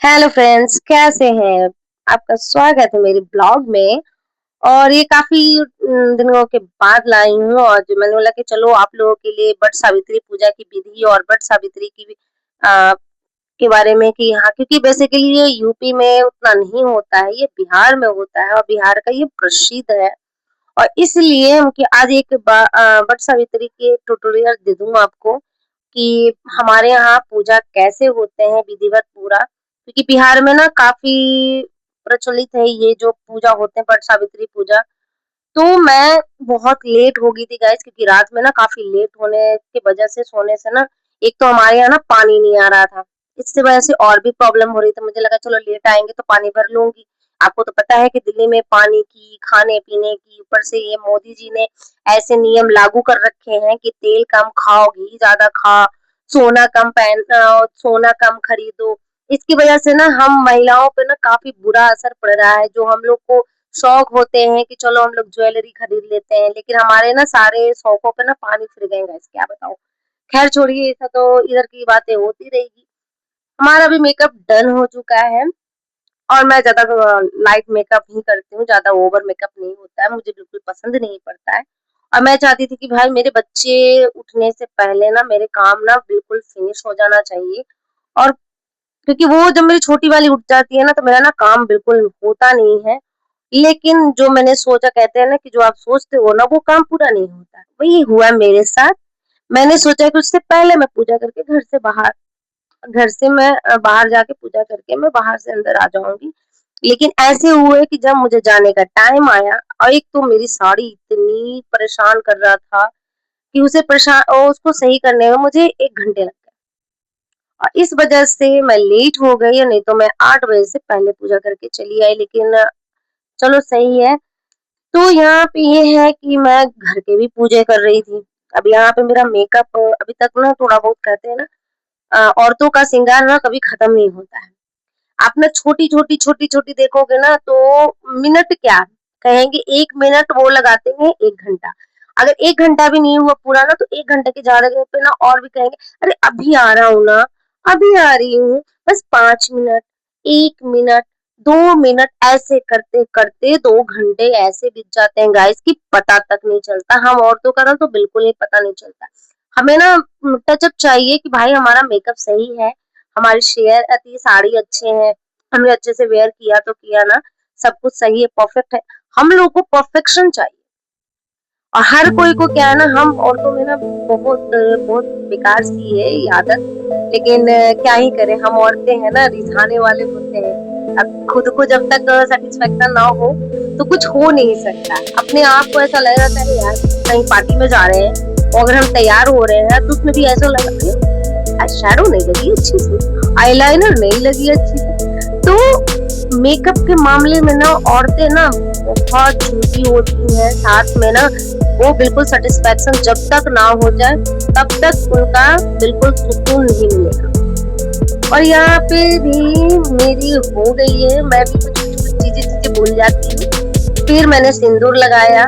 Hello friends, कैसे हैं? आपका स्वागत है मेरे ब्लॉग में। और ये काफी दिनों के बाद लाई हूँ और जो मैंने बोला कि चलो आप लोगों के लिए वट सावित्री पूजा की विधि और वट सावित्री की आ, के बारे में कि यहाँ, क्योंकि बेसिकली ये यूपी में उतना नहीं होता है, ये बिहार में होता है और बिहार का ये प्रसिद्ध है। और इसलिए हम कि आज एक वट सावित्री की ट्यूटोरियल दे दूंगा आपको कि हमारे यहाँ पूजा कैसे होते हैं विधिवत पूरा, क्योंकि बिहार में ना काफी प्रचलित है ये जो पूजा होते हैं वट सावित्री पूजा। तो मैं बहुत लेट हो गई थी गाइस, क्योंकि रात में ना काफी लेट होने की वजह से सोने से ना एक तो हमारे यहाँ ना पानी नहीं आ रहा था। इससे वजह से और भी प्रॉब्लम हो रही थी। मुझे लगा चलो लेट आएंगे तो पानी भर लूंगी। आपको तो पता है कि दिल्ली में पानी की, खाने पीने की, ऊपर से ये मोदी जी ने ऐसे नियम लागू कर रखे हैं कि तेल कम खाओ, घी ज्यादा खा, सोना कम पहन, सोना कम खरीदो। इसकी वजह से ना हम महिलाओं पे ना काफी बुरा असर पड़ रहा है। जो हम लोग को शौक होते हैं कि चलो हम लोग ज्वेलरी खरीद लेते हैं, लेकिन हमारे ना सारे शौकों पे ना पानी फिर गए गाइस, क्या बताऊं। खैर छोड़िए, ऐसा तो इधर की बातें होती रहेगी। हमारा भी मेकअप डन हो चुका है और मैं ज्यादा लाइट मेकअप ही करती हूँ, ज्यादा ओवर मेकअप नहीं होता है, मुझे बिल्कुल पसंद नहीं पड़ता है। और मैं चाहती थी कि भाई मेरे बच्चे उठने से पहले ना मेरे काम ना बिल्कुल फिनिश हो जाना चाहिए। और क्योंकि वो जब मेरी छोटी वाली उठ जाती है ना तो मेरा ना काम बिल्कुल होता नहीं है। लेकिन जो मैंने सोचा, कहते हैं ना कि जो आप सोचते हो ना वो काम पूरा नहीं होता, वही हुआ मेरे साथ। मैंने सोचा कि उससे पहले मैं पूजा करके घर से मैं बाहर जाके पूजा करके मैं बाहर से अंदर आ जाऊंगी। लेकिन ऐसे हुए कि जब मुझे जाने का टाइम आया और एक तो मेरी साड़ी इतनी परेशान कर रहा था कि उसे परेशान और उसको सही करने में मुझे 1 घंटे लग गए। और इस वजह से मैं लेट हो गई, नहीं तो मैं 8 बजे से पहले पूजा करके चली आई। लेकिन चलो सही है। तो यहाँ पे ये है कि मैं घर के भी पूजे कर रही थी। अब यहाँ पे मेरा मेकअप अभी तक ना थोड़ा बहुत, कहते हैं ना औरतों का श्रृंगार ना कभी खत्म नहीं होता है। आप ना छोटी छोटी देखोगे ना तो मिनट क्या कहेंगे, 1 मिनट वो लगाते हैं 1 घंटा। अगर 1 घंटा भी नहीं हुआ पूरा ना तो 1 घंटे के जगह पे ना और भी कहेंगे अरे अभी आ रहा हूँ ना, अभी आ रही हूँ, बस 5 मिनट, 1 मिनट, 2 मिनट, ऐसे करते करते 2 घंटे ऐसे बीत जाते हैं गाइस कि पता तक नहीं चलता। हम औरतों का ना तो बिल्कुल ही पता नहीं चलता। हमें ना टचअप चाहिए कि भाई हमारा मेकअप सही है, हमारी शेयर अति साड़ी अच्छे हैं, हमने अच्छे से वेयर किया तो किया ना, सब कुछ सही है, परफेक्ट है। हम लोग को परफेक्शन चाहिए। और हर कोई को क्या है ना, हम औरतों में ना बहुत बेकार सी है ये आदत। लेकिन क्या ही करें, हम औरतें हैं ना, रिझाने वाले होते हैं। अब खुद को जब तक सेटिस्फेक्शन ना हो तो कुछ हो नहीं सकता। अपने आप को ऐसा लग रहा है यार कहीं पार्टी में जा रहे हैं और अगर हम तैयार हो रहे हैं तो उसमें भी ऐसा लग रहा है आज शैडो नहीं लगी अच्छी सी, आईलाइनर नहीं लगी अच्छी सी। तो मेकअप के मामले में ना औरतें ना बहुत झूठी होती हैं। साथ में ना वो बिल्कुल सेटिस्फेक्शन जब तक ना हो जाए तब तक उनका बिल्कुल सुकून नहीं मिलेगा। और यहाँ पे भी मेरी हो गई है, मैं भी कुछ कुछ कुछ चीजें चीजें भूल जाती हूँ। फिर मैंने सिंदूर लगाया।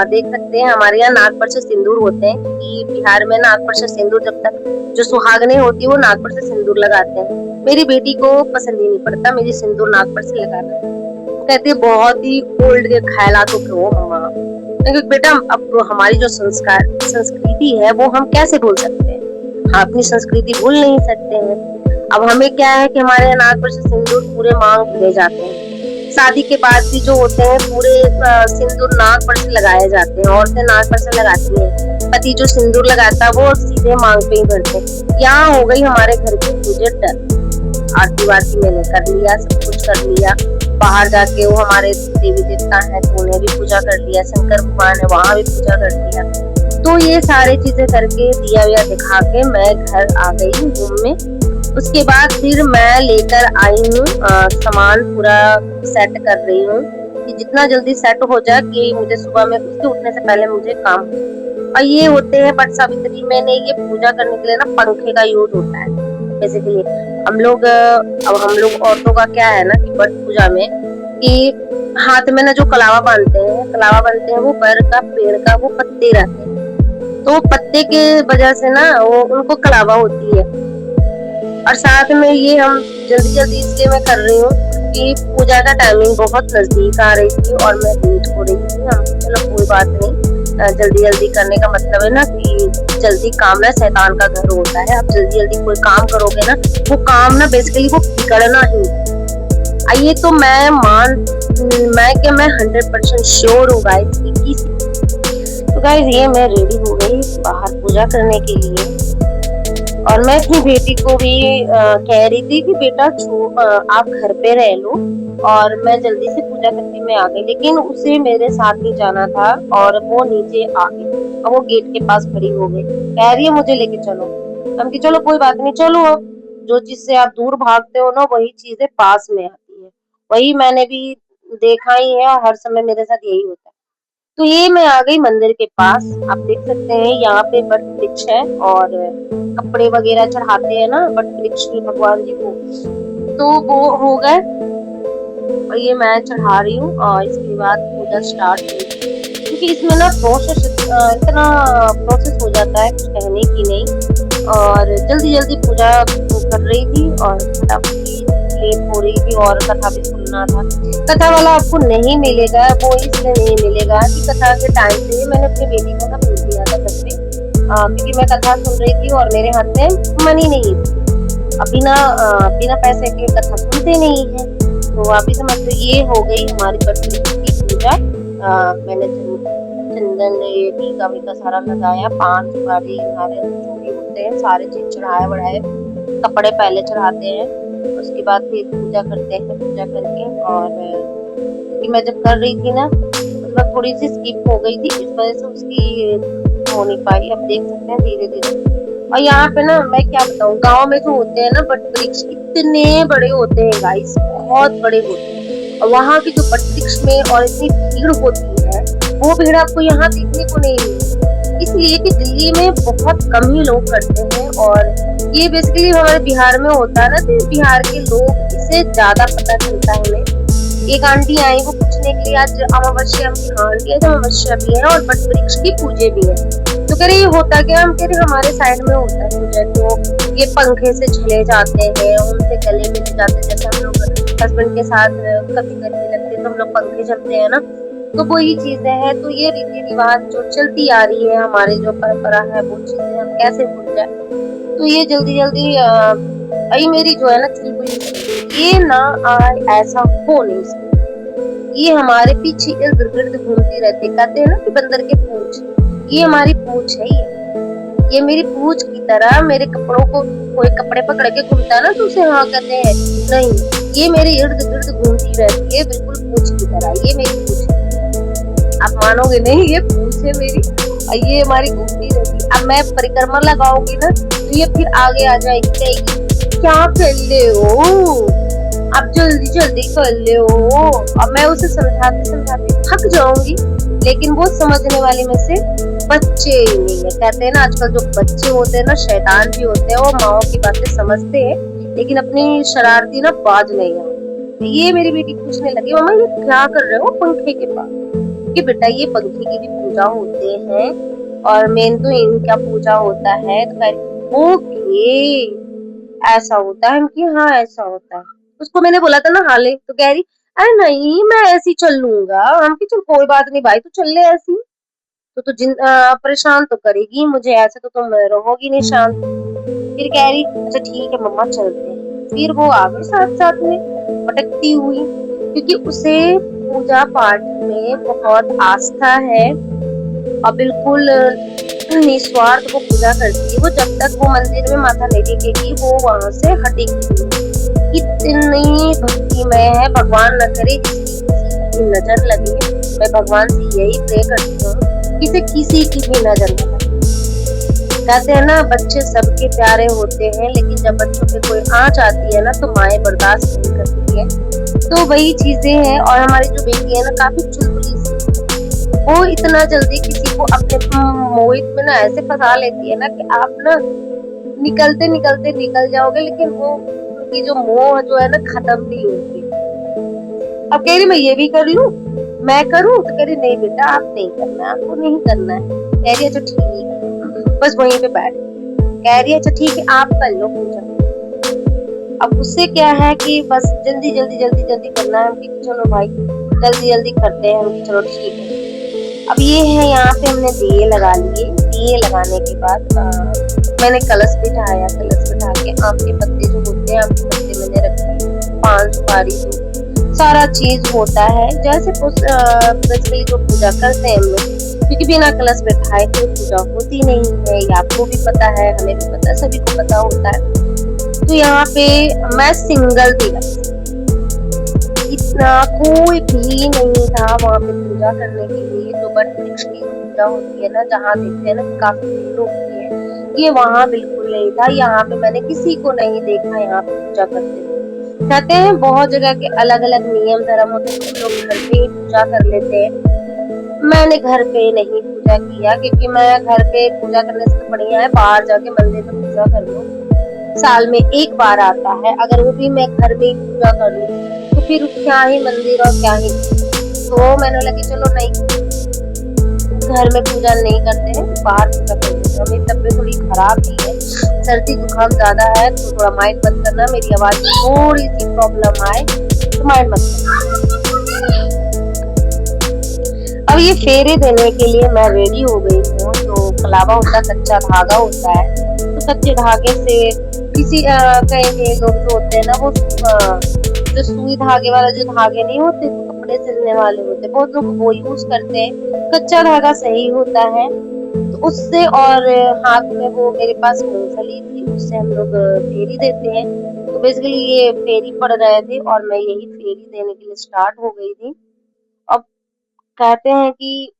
देख सकते हैं हमारे यहाँ नाक पर से सिंदूर होते हैं, क्योंकि बिहार में नाक पर से सिंदूर जब तक जो सुहागने होती है वो नाक पर से सिंदूर लगाते हैं। मेरी बेटी को पसंद ही नहीं पड़ता मेरी सिंदूर नाक पर से लगाना। वो कहती है बहुत ही ओल्ड के ख्यालातों के हो मम्मा। क्योंकि बेटा अब हमारी जो संस्कार संस्कृति है वो हम कैसे भूल सकते हैं। हाँ, अपनी संस्कृति भूल नहीं सकते हैं। अब हमें क्या है कि हमारे यहाँ नाक पर से सिंदूर पूरे मांग भरे जाते हैं। शादी के बाद भी जो होते हैं पूरे सिंदूर नाक पर से लगाए जाते हैं, औरतें नाक पर से लगाती हैं। पति जो सिंदूर लगाता है वो सीधे मांग पे ही भरते हैं। यहाँ हो गई हमारे घर की पूजा डन। आरती वारती मैंने कर लिया, सब कुछ कर लिया। बाहर जाके वो हमारे देवी देवता है तो उन्हें भी पूजा कर लिया, शंकर भगवान है वहां भी पूजा कर लिया। तो ये सारी चीजें करके दिया विया दिखा के मैं घर आ गई रूम में। उसके बाद फिर मैं लेकर आई हूँ सामान पूरा सेट कर रही हूँ कि जितना जल्दी सेट हो जाए कि मुझे सुबह में उसके उठने से पहले मुझे काम हो। और ये होते हैं वट सावित्री में ये पूजा करने के लिए ना पंखे का यूज होता है बेसिकली। हम लोग अब हम लोग औरतों का क्या है ना कि वट पूजा में कि हाथ में ना जो कलावा बांधते हैं वो बर का पेड़ का वो पत्ते रहते हैं। तो पत्ते के वजह से ना वो उनको कलावा होती है। और साथ में ये हम जल्दी जल्दी इसलिए मैं कर रही हूँ कि पूजा का टाइमिंग बहुत नजदीक आ रही थी और मैं लेट हो रही थी। हम चलो कोई बात नहीं, जल्दी जल्दी करने का मतलब है ना कि जल्दी काम ना शैतान का घर होता है। आप जल्दी जल्दी कोई काम करोगे ना, वो काम ना बेसिकली वो बिगड़ना ही। आइए तो मैं 100% श्योर हूँ गाइस कि तो गाइस ये मैं रेडी हो गई बाहर पूजा करने के लिए। और मैं अपनी बेटी को भी कह रही थी कि बेटा आप घर पे रह लो, और मैं जल्दी से पूजा करके मैं आ गई। लेकिन उसे मेरे साथ ही जाना था और वो नीचे आ गई और वो गेट के पास खड़ी हो गई, कह रही है मुझे लेके चलो। हम कि चलो कोई बात नहीं, चलो। अब जो चीज से आप दूर भागते हो ना, वही चीजें पास में आती है। वही मैंने भी देखा ही है, हर समय मेरे साथ यही होता है। तो ये मैं आ गई मंदिर के पास। आप देख सकते हैं यहाँ पे वट वृक्ष है और कपड़े वगैरह चढ़ाते हैं ना वट वृक्ष में भगवान जी को, तो वो हो गए और ये मैं चढ़ा रही हूँ। और इसके बाद पूजा स्टार्ट हुई, क्योंकि इसमें ना इतना प्रोसेस हो जाता है, कुछ कहने की नहीं। और जल्दी जल्दी पूजा कर रही थी और फटाफट लेट हो रही थी और कथा भी सुनना था। कथा वाला आपको नहीं मिलेगा, वो इसलिए नहीं मिलेगा कि कथा के टाइम पे मैंने अपनी बेटी को ना भेज दिया था घर पे, क्योंकि मैं कथा सुन रही थी और मेरे हाथ में मनी नहीं थी। बिना पैसे के कथा सुनते नहीं है। तो आप ही समझ लो ये हो गई हमारी बच्ची की पूजा। मैंने चंदन ये टीका वीका सारा लगाया, पान सुपारी नारियल जो भी होते हैं सारे चीज चढ़ाए बढ़ाए, कपड़े पहले चढ़ाते हैं, उसके बाद फिर पूजा करते हैं। पूजा करके और मैं जब कर रही थी ना, मतलब थोड़ी सी स्किप हो गई थी, इस वजह से उसकी हो नहीं पाई। अब देख सकते हैं धीरे धीरे। और यहाँ पे ना मैं क्या बताऊँ, गाँव में जो होते हैं ना वट वृक्ष इतने बड़े होते हैं गाइस, बहुत बड़े होते हैं। और वहाँ की जो वट वृक्ष में और इतनी भीड़ होती है, वो भीड़ आपको यहाँ देखने को नहीं मिलती, इसलिए कि दिल्ली में बहुत कम ही लोग करते हैं। और ये बेसिकली हमारे बिहार में होता है ना, तो बिहार के लोग इसे ज्यादा पता चलता है हमें। एक आंटी आई वो पूछने के लिए, आज अमावस्या आंटी है, अमावस्या भी है और वट वृक्ष की पूजे भी है। तो कह रही ये होता क्या? हम कह रहे हमारे साइड में होता है पूजा, तो ये पंखे से चले जाते हैं, उनसे गले मिल जाते हैं। जैसे हम लोग हस्बैंड के साथ कभी गर्मी लगती है तो हम लोग पंखे चलते हैं ना, तो वही चीजें हैं। तो ये रीति रिवाज जो चलती आ रही है, हमारे जो परंपरा है, वो चीजें हम कैसे भूल जाए। तो ये जल्दी जल्दी आई मेरी जो है ना चुलबुली, ये ना ऐसा हो नहीं सकता। ये हमारे पीछे इर्द गिर्द घूमती रहती, कहते हैं ना कि बंदर के पूंछ, ये हमारी पूंछ है। ये मेरी पूंछ की तरह मेरे कपड़ों को कोई कपड़े पकड़ के घूमता है ना, तो उसे हाँ कहते हैं। नहीं, ये मेरे इर्द गिर्द घूमती रहती है, बिल्कुल पूंछ की तरह। ये मेरी पूंछ है, आप मानोगे नहीं, ये पूंछ है मेरी और ये हमारी घूमती रहती। अब मैं परिक्रमा लगाऊंगी ना, तो ये फिर आगे आ जाएगी, कहेगी क्या कर ले हो, आप जल्दी जल्दी कर ले हो। अब मैं उसे समझाते समझाते थक जाऊंगी, लेकिन वो समझने वाले में से बच्चे ही नहीं है। कहते हैं ना आजकल जो बच्चे होते हैं ना शैतान भी होते हैं, वो माओ की बातें समझते हैं, लेकिन अपनी शरारती ना बाज नहीं आती। ये मेरी बेटी पूछने लगी, मम्मा ये क्या कर रहे हो पंखे के पास? कि बेटा ये पंखे की भी पूजा होते हैं और मेन तो इनका पूजा होता है। तो ओके ऐसा होता है कि हाँ ऐसा होता है। उसको मैंने बोला था ना हाले, तो कह रही अरे नहीं मैं ऐसे ही चल लूंगा। हम की चल कोई बात नहीं भाई, तू चल ले ऐसी, तो परेशान तो करेगी मुझे, ऐसे तो तुम रहोगी नहीं शांत। फिर कह रही अच्छा ठीक है मम्मा चलते हैं। फिर वो आ गई साथ साथ में भटकती हुई, क्योंकि उसे पूजा पाठ में बहुत आस्था है और बिल्कुल निस्वार्थ वो पूजा करती है। वो जब तक वो मंदिर में माथा नहीं टेकेगी वो वहां से हटेगी। इतनी भक्तिमय है, भगवान न करे किसी नजर लगे। मैं भगवान से यही प्रे करती हूँ कि किसी की भी नजर न लगे। कहते हैं ना बच्चे सबके प्यारे होते हैं, लेकिन जब बच्चों पे कोई आँच आती है ना तो माएँ बर्दाश्त नहीं करती है। तो वही चीजें हैं। और हमारी जो बेटी है ना काफी चुलबुली सी, वो इतना जल्दी किसी को अपने मोहित में ना ऐसे फंसा लेती है ना कि आप ना निकलते निकलते निकल जाओगे, लेकिन वो उनकी जो मोह जो है ना खत्म नहीं होती। अब कह रही मैं ये भी कर लूं, मैं करूं, तो कह रही नहीं बेटा आप नहीं करना, आपको नहीं करना है। कह रही अच्छा ठीक है, बस वहीं पे बैठ। कह रही अच्छा ठीक है आप कर लो पूजा। अब उससे क्या है कि बस जल्दी करना है, कि चलो भाई जल्दी करते हैं, हम चलो ठीक है। अब ये है, यहाँ पे हमने दिए लगा लिए। दिए लगाने के बाद मैंने कलश बिठाया। कलश बिठा के आम के पत्ते जो होते हैं, आम के पत्ते मैंने रखे, पान सुपारी जो सारा चीज होता है, जैसे बेसिकली जो पूजा करते हैं हम लोग, क्योंकि बिना कलश बैठाए कोई पूजा होती नहीं है। ये आपको भी पता है, हमें भी पता है, सभी को पता होता है। तो यहाँ पे मैं सिंगल थी, इतना कोई भी नहीं था वहाँ पे पूजा करने के लिए। जो बट वृक्ष की पूजा होती है ना, जहाँ देखते हैं ना काफी भीड़ होती है, ये वहाँ बिल्कुल नहीं था। यहाँ पे मैंने किसी को नहीं देखा यहाँ पे पूजा करते हुए। कहते हैं बहुत जगह के अलग अलग नियम धर्म होते हैं, कुछ लोग घर पे ही पूजा कर लेते हैं। मैंने घर पे नहीं पूजा किया, क्योंकि मैं घर पे पूजा करने से बढ़िया है बाहर जाके मंदिर में पूजा कर लो। साल में एक बार आता है, अगर वो भी मैं घर में ही पूजा कर लूँ तो फिर क्या ही मंदिर और क्या ही। तो मैंने लगा कि चलो नहीं, घर में पूजा नहीं करते हैं, बाहर पूजा कर लेते हैं। मेरी तबीयत थोड़ी खराब भी है, सर्दी जुकाम ज्यादा है, तो थोड़ा माइंड मत करना, मेरी आवाज में थोड़ी सी प्रॉब्लम आए तो माइंड मत करना। अब ये फेरे देने के लिए मैं रेडी हो गई हूँ। तो कलावा होता है, कच्चा धागा होता है, तो कच्चे धागे से किसी कई लोग जो होते हैं ना, वो जो सुई धागे वाला जो धागे नहीं होते, तो कपड़े सिलने वाले होते, बहुत लोग वो यूज करते हैं। कच्चा धागा सही होता है, तो उससे। और हाथ में वो मेरे पास मूंगफली थी, उससे हम लोग फेरी देते हैं। तो बेसिकली ये फेरी पड़ रहे थे और मैं यही फेरी देने के लिए स्टार्ट हो गई थी। अब कहते हैं कि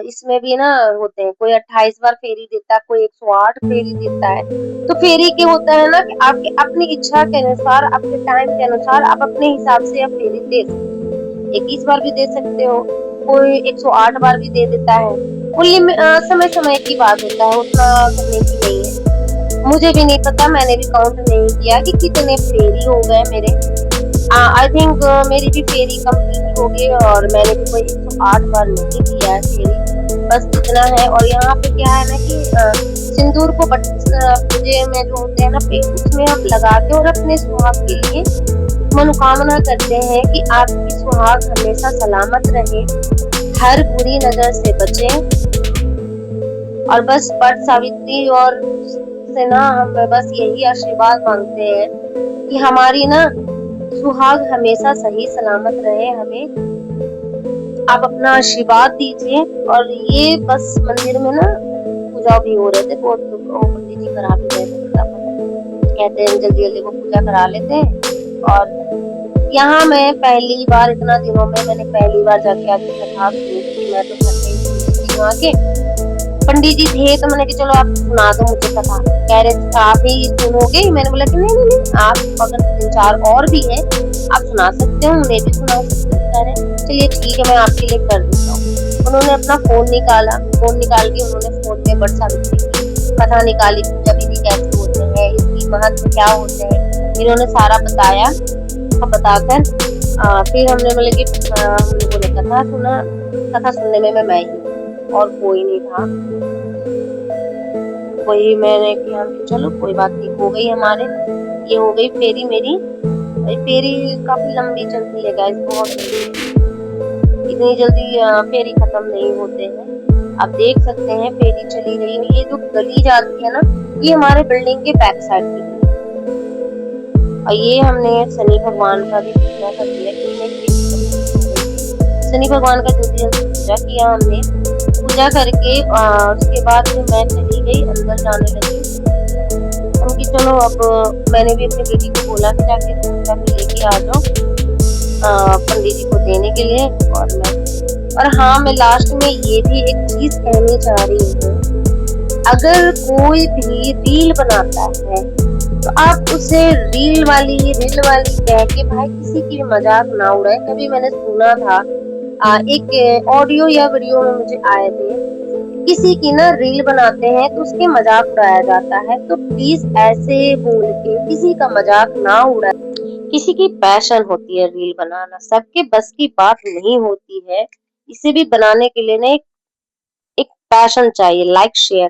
इसमें भी ना होते हैं, कोई 28 बार फेरी देता है, कोई 108 फेरी देता है। तो फेरी के होता है ना कि आपके अपनी इच्छा के अनुसार, आपके टाइम के अनुसार आप अपने हिसाब से आप फेरी दे सकते हो। 21 बार भी दे सकते हो, कोई 108 बार भी दे देता है। वो समय समय की बात होता है, उतना करने की नहीं है। मुझे भी नहीं पता, मैंने भी काउंट नहीं किया कि कितने फेरी हो गए मेरे। आई थिंक मेरी भी फेरी कंप्लीट हो गई, और मैंने भी कोई 108 बार नहीं किया है फेरी, बस इतना है। और यहाँ पे क्या है ना कि सिंदूर को पूजे में जो होते हैं ना पे, उसमें आप लगा के और अपने सुहाग के लिए मनोकामना करते हैं कि आपकी सुहाग हमेशा सलामत रहे, हर बुरी नजर से बचे। और बस वट सावित्री और से ना हम बस यही आशीर्वाद मांगते हैं कि हमारी ना सुहाग हमेशा सही सलामत रहे। हमें आप अपना आशीर्वाद दीजिए। और ये बस मंदिर में ना पूजा भी हो रहे थे, बहुत पंडित जी करा भी रहे थे फटाफट, कहते हैं जल्दी वो पूजा करा लेते हैं। और यहाँ मैं पहली बार, इतना दिनों में मैंने पहली बार जाके आज कथा सुनी। मैं तो घर में वहाँ के पंडित जी थे, तो मैंने कहा चलो आप सुना दो मुझे कथा। कह रहे थे आप ही सुनोगे? मैंने बोला कि नहीं, आप अगर 3-4 और भी हैं आप सुना सकते हो, उन्हें भी सुना सकते हो। कह रहे चलिए ठीक है, मैं आपके लिए कर देता हूँ। उन्होंने अपना फोन निकाला, फोन निकाल के उन्होंने फोन में बट सावित्री की कथा निकाली, पूजा विधि कैसे होते हैं, इसकी महत्व क्या होते हैं, इन्होंने सारा बताया। और बताकर फिर हमने बोले कि हम लोगों ने कथा सुना। कथा सुनने में मैं ही, और कोई नहीं था। वही मैंने किया, चलो कोई बात नहीं, हो गई हमारे, ये हो गई फेरी मेरी। फेरी काफी लंबी चलती है गाइस, बहुत इतनी जल्दी फेरी खत्म नहीं होते हैं। आप देख सकते हैं फेरी चली रही है। ये जो गली जाती है ना, ये हमारे बिल्डिंग के बैक साइड की है। और ये हमने शनि भगवान का भी पूजा कर दिया। शनि भगवान का जो भी पूजा किया हमने, पूजा करके उसके बाद मैं चली गई अंदर जाने लगी। उनकी चलो, अब मैंने भी अपनी बेटी को बोला कि जाके पूजा में लेके आ जाओ पंडित जी को देने के लिए। और हाँ, मैं लास्ट में ये भी एक चीज कहनी चाह रही हूँ, अगर कोई भी रील बनाता है तो आप उसे रील वाली कह के भाई किसी की भी मजाक ना उड़ाए। कभी मैंने सुना था एक ऑडियो या वीडियो में मुझे आए थे, किसी की ना रील बनाते हैं तो उसके मजाक उड़ाया जाता है। तो प्लीज ऐसे बोल के किसी का मजाक ना उड़ाए। किसी की पैशन होती है रील बनाना, सबके बस की बात नहीं होती है। इसे भी बनाने के लिए ना एक पैशन चाहिए, लाइक शेयर